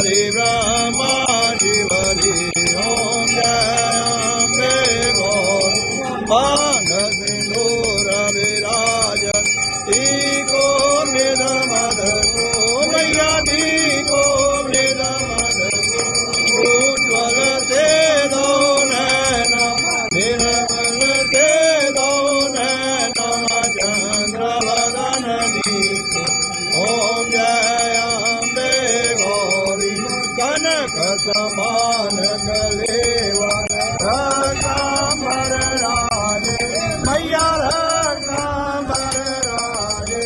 हरि ब्रह्मा शिवरि ओम जय मान सिंदूर विराजत टीको मृद मद को मैया टीको मृद मद को उज्ज्वल ते दो नैना निर्मल ते दो नैना चंद्र वदन दीप्त ओम जय अम्बे गौरी कनक समान कलेवा रकांबर राजे मैया रकांबर राजे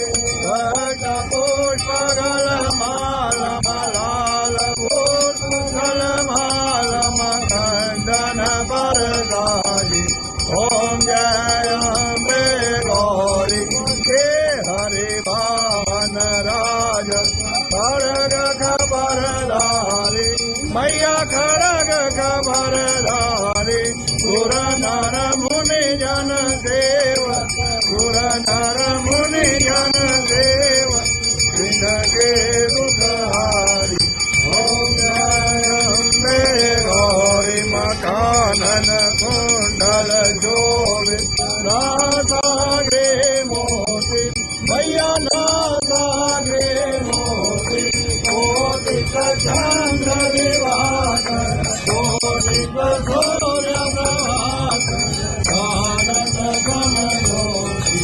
रका पुष्प गल माल मलाल पुष्पगल माल मखंडन बरदाई ओम जय अम्बे गौरी के हरि भावन राज खड़ग खबर धारी मैया खड़ग खबर धारी सुर नर मुनि जन देव सुर नर मुनि जन देव कृष्ण के दुखहारी ओम जय अम्बे गौरी मकानन कुंडल जोबे नासाग्रे मोती मैया नासाग्रे मोती कोटि चंद्र विभाकर कोटि सूर्य प्रभाकर कानन गमयोति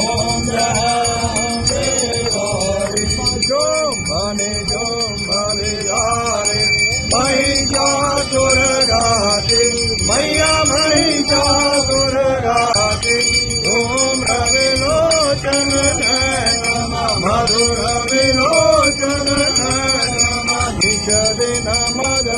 ओम जय अम्बे गौरी जोम्भने जोम्भने यारे महिषासुर गाते मैया महिषासुर गाते धूम्र विलोचन नैन मधुर विलोचन नैन महिष दिन मद